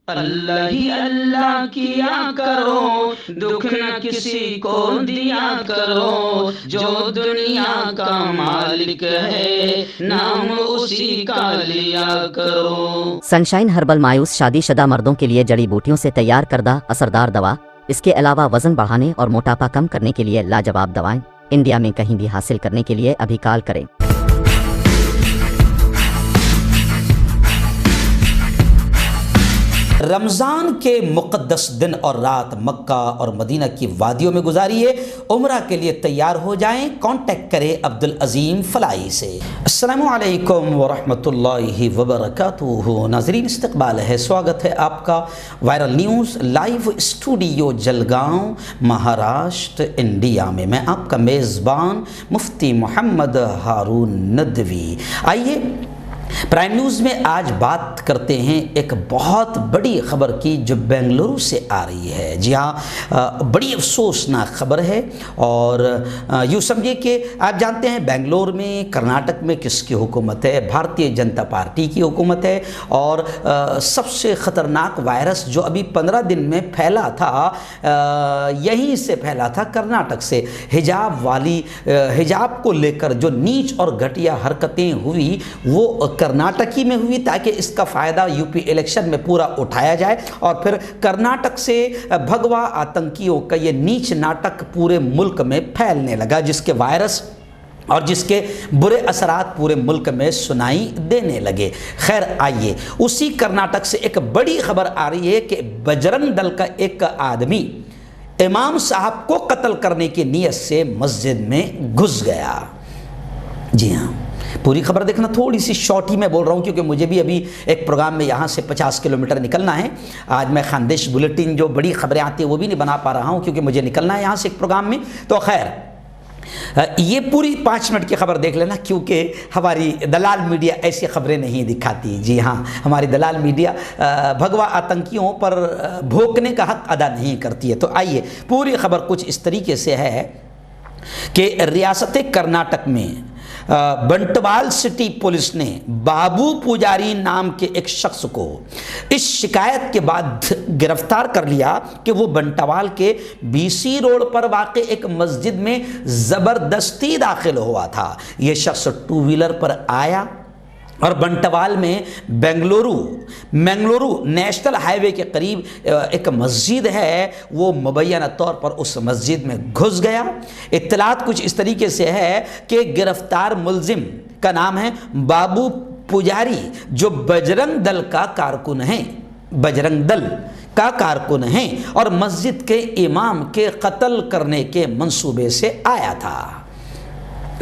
اللہ ہی اللہ کیا کرو، دکھ نہ کسی کو دیا کرو، جو دنیا کا مالک ہے نام اسی کا لیا کرو۔ سنشائن ہربل مایوس شادی شدہ مردوں کے لیے جڑی بوٹیوں سے تیار کردہ اثردار دوا، اس کے علاوہ وزن بڑھانے اور موٹاپا کم کرنے کے لیے لاجواب دوائیں انڈیا میں کہیں بھی حاصل کرنے کے لیے ابھی کال کریں۔ رمضان کے مقدس دن اور رات مکہ اور مدینہ کی وادیوں میں گزاریے، عمرہ کے لیے تیار ہو جائیں۔ کانٹیکٹ کریں عبدالعظیم فلاحی سے۔ السلام علیکم ورحمۃ اللہ وبرکاتہ۔ ناظرین، استقبال ہے، سواگت ہے آپ کا viral news live studio Jalgaon, Maharashtra, India میں۔ میں آپ کا میزبان مفتی محمد ہارون ندوی۔ آئیے پرائم نیوز میں آج بات کرتے ہیں ایک بہت بڑی خبر کی جو بنگلورو سے آ رہی ہے۔ جی ہاں، بڑی افسوسناک خبر ہے، اور یوں سمجھے کہ آپ جانتے ہیں بنگلور میں، کرناٹک میں کس کی حکومت ہے؟ بھارتیہ جنتا پارٹی کی حکومت ہے، اور سب سے خطرناک وائرس جو ابھی 15 دن میں پھیلا تھا، یہیں سے پھیلا تھا، کرناٹک سے۔ حجاب کو لے کر جو نیچ اور گھٹیا حرکتیں ہوئی وہ کرناٹکی میں ہوئی، تاکہ اس کا فائدہ یو پی الیکشن میں پورا اٹھایا جائے، اور پھر کرناٹک سے بھگوا آتنکیوں کا یہ نیچ ناٹک پورے ملک میں پھیلنے لگا، جس کے وائرس اور جس کے برے اثرات پورے ملک میں سنائی دینے لگے۔ خیر، آئیے اسی کرناٹک سے ایک بڑی خبر آ رہی ہے کہ بجرنگ دل کا ایک آدمی امام صاحب کو قتل کرنے کی نیت سے مسجد میں گھس گیا۔ جی ہاں، پوری خبر دیکھنا، تھوڑی سی شارٹ ہی میں بول رہا ہوں کیونکہ مجھے بھی ابھی ایک پروگرام میں یہاں سے 50 کلومیٹر نکلنا ہے۔ آج میں خاندیش بلیٹن جو بڑی خبریں آتی ہیں وہ بھی نہیں بنا پا رہا ہوں کیونکہ مجھے نکلنا ہے یہاں سے ایک پروگرام میں۔ تو خیر، یہ پوری 5 منٹ کی خبر دیکھ لینا، کیونکہ ہماری دلال میڈیا ایسی خبریں نہیں دکھاتی۔ جی ہاں، ہماری دلال میڈیا بھگوا آتنکیوں پر بھونکنے کا حق ادا نہیں کرتی ہے۔ تو آئیے، پوری خبر کچھ اس طریقے سے ہے کہ ریاست کرناٹک میں بنٹوال سٹی پولیس نے بابو پجاری نام کے ایک شخص کو اس شکایت کے بعد گرفتار کر لیا کہ وہ بنٹوال کے BC روڈ پر واقع ایک مسجد میں زبردستی داخل ہوا تھا۔ یہ شخص 2 ویلر پر آیا اور بنٹوال میں منگلورو نیشنل ہائی وے کے قریب ایک مسجد ہے، وہ مبینہ طور پر اس مسجد میں گھس گیا۔ اطلاعات کچھ اس طریقے سے ہے کہ گرفتار ملزم کا نام ہے بابو پجاری، جو بجرنگ دل کا کارکن ہیں، اور مسجد کے امام کے قتل کرنے کے منصوبے سے آیا تھا۔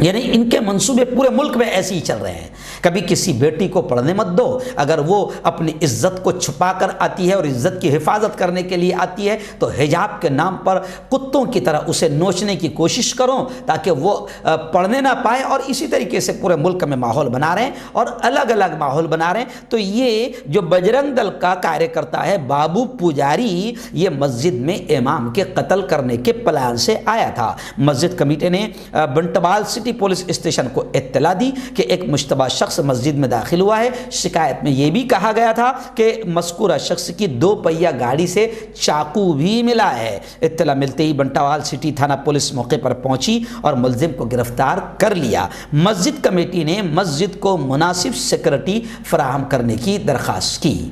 یعنی ان کے منصوبے پورے ملک میں ایسے ہی چل رہے ہیں۔ کبھی کسی بیٹی کو پڑھنے مت دو، اگر وہ اپنی عزت کو چھپا کر آتی ہے اور عزت کی حفاظت کرنے کے لیے آتی ہے تو حجاب کے نام پر کتوں کی طرح اسے نوچنے کی کوشش کرو تاکہ وہ پڑھنے نہ پائے، اور اسی طریقے سے پورے ملک میں ماحول بنا رہے ہیں اور الگ الگ ماحول بنا رہے ہیں۔ تو یہ جو بجرنگ دل کا کاریہ کرتا ہے بابو پجاری، یہ مسجد میں امام کے قتل کرنے کے پلان سے آیا تھا۔ مسجد کمیٹی نے بنٹوال سٹی پولیس اسٹیشن کو اطلاع دی کہ ایک مشتبہ شخص مسجد میں داخل ہوا ہے۔ شکایت میں یہ بھی کہا گیا تھا کہ مذکورہ شخص کی 2 پہیہ گاڑی سے چاقو بھی ملا ہے۔ اطلاع ملتے ہی بنٹوال سٹی تھانہ پولیس موقع پر پہنچی اور ملزم کو گرفتار کر لیا۔ مسجد کمیٹی نے مسجد کو مناسب سیکورٹی فراہم کرنے کی درخواست کی۔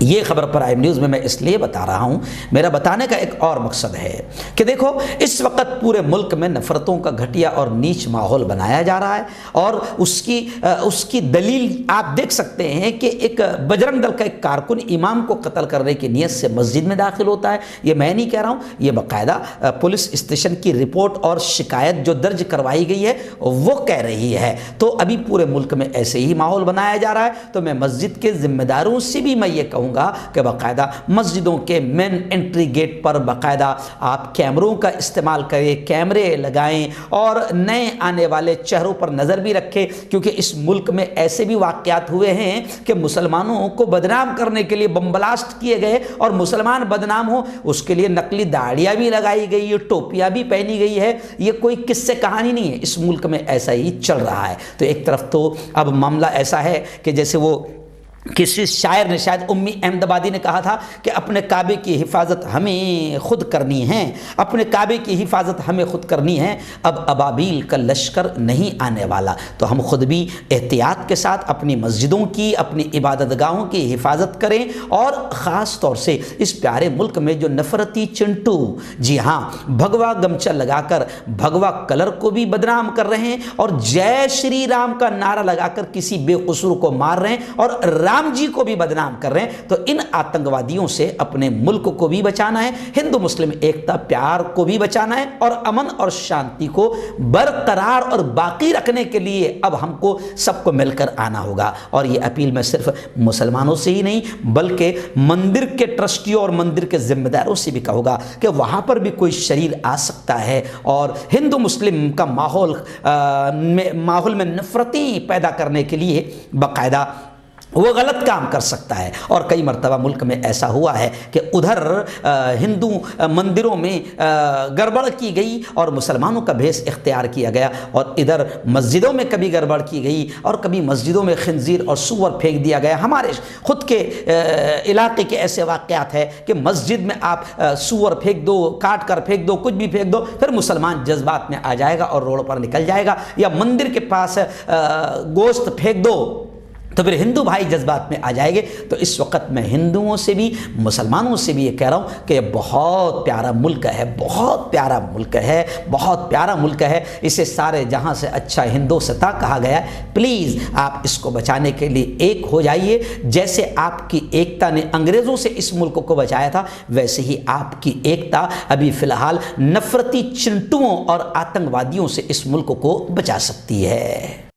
یہ خبر پرائم نیوز میں میں اس لیے بتا رہا ہوں، میرا بتانے کا ایک اور مقصد ہے کہ دیکھو، اس وقت پورے ملک میں نفرتوں کا گھٹیا اور نیچ ماحول بنایا جا رہا ہے، اور اس کی دلیل آپ دیکھ سکتے ہیں کہ ایک بجرنگ دل کا ایک کارکن امام کو قتل کرنے کی نیت سے مسجد میں داخل ہوتا ہے۔ یہ میں نہیں کہہ رہا ہوں، یہ باقاعدہ پولیس اسٹیشن کی رپورٹ اور شکایت جو درج کروائی گئی ہے وہ کہہ رہی ہے۔ تو ابھی پورے ملک میں ایسے ہی ماحول بنایا جا رہا ہے، تو میں مسجد کے ذمہ داروں سے بھی میں یہ کہوں گا کہ باقاعدہ مسجدوں کے مین انٹری گیٹ پر باقاعدہ آپ کیمروں کا استعمال کریں، کیمرے لگائیں، اور نئے آنے والے چہروں پر نظر بھی رکھیں، کیونکہ اس ملک میں ایسے بھی واقعات ہوئے ہیں کہ مسلمانوں کو بدنام کرنے کے لیے بم بلاسٹ کیے گئے، اور مسلمان بدنام ہو اس کے لیے نقلی داڑیاں بھی لگائی گئی، ٹوپیاں بھی پہنی گئی ہے۔ یہ کوئی قصے کہانی نہیں ہے، اس ملک میں ایسا ہی چل رہا ہے۔ تو ایک طرف تو اب معاملہ ایسا ہے کہ جیسے وہ کسی شاعر نے، شاید امی احمد آبادی نے کہا تھا کہ اپنے کعبے کی حفاظت ہمیں خود کرنی ہے، اپنے کعبے کی حفاظت ہمیں خود کرنی ہے، اب ابابیل کا لشکر نہیں آنے والا۔ تو ہم خود بھی احتیاط کے ساتھ اپنی مسجدوں کی، اپنی عبادت گاہوں کی حفاظت کریں، اور خاص طور سے اس پیارے ملک میں جو نفرتی چنٹو، جی ہاں، بھگوا گمچہ لگا کر بھگوا کلر کو بھی بدنام کر رہے ہیں، اور جے شری رام کا نعرہ لگا کر کسی بے قصور کو مار رہے ہیں، اور رام جی کو بھی بدنام کر رہے ہیں، تو ان آتنکوادیوں سے اپنے ملک کو بھی بچانا ہے، ہندو مسلم ایکتا پیار کو بھی بچانا ہے، اور امن اور شانتی کو برقرار اور باقی رکھنے کے لیے اب ہم کو سب کو مل کر آنا ہوگا۔ اور یہ اپیل میں صرف مسلمانوں سے ہی نہیں بلکہ مندر کے ٹرسٹیوں اور مندر کے ذمہ داروں سے بھی کہوں گا کہ وہاں پر بھی کوئی شریر آ سکتا ہے اور ہندو مسلم کا ماحول میں نفرتیں پیدا کرنے کے لیے باقاعدہ وہ غلط کام کر سکتا ہے۔ اور کئی مرتبہ ملک میں ایسا ہوا ہے کہ ادھر ہندو مندروں میں گڑبڑ کی گئی اور مسلمانوں کا بھیس اختیار کیا گیا، اور ادھر مسجدوں میں کبھی گڑبڑ کی گئی اور کبھی مسجدوں میں خنزیر اور سور پھینک دیا گیا۔ ہمارے خود کے علاقے کے ایسے واقعات ہیں کہ مسجد میں آپ سور پھینک دو، کاٹ کر پھینک دو، کچھ بھی پھینک دو، پھر مسلمان جذبات میں آ جائے گا اور روڈ پر نکل جائے گا، یا مندر کے پاس گوشت پھینک دو تو پھر ہندو بھائی جذبات میں آ جائے گے۔ تو اس وقت میں ہندوؤں سے بھی مسلمانوں سے بھی یہ کہہ رہا ہوں کہ یہ بہت پیارا ملک ہے، بہت پیارا ملک ہے، بہت پیارا ملک ہے، اسے سارے جہاں سے اچھا ہندوستاں کہا گیا ہے۔ پلیز آپ اس کو بچانے کے لیے ایک ہو جائیے، جیسے آپ کی ایکتا نے انگریزوں سے اس ملک کو بچایا تھا، ویسے ہی آپ کی ایکتا ابھی فی الحال نفرتی چنٹوؤں اور آتنکوادیوں سے اس ملک کو بچا سکتی ہے۔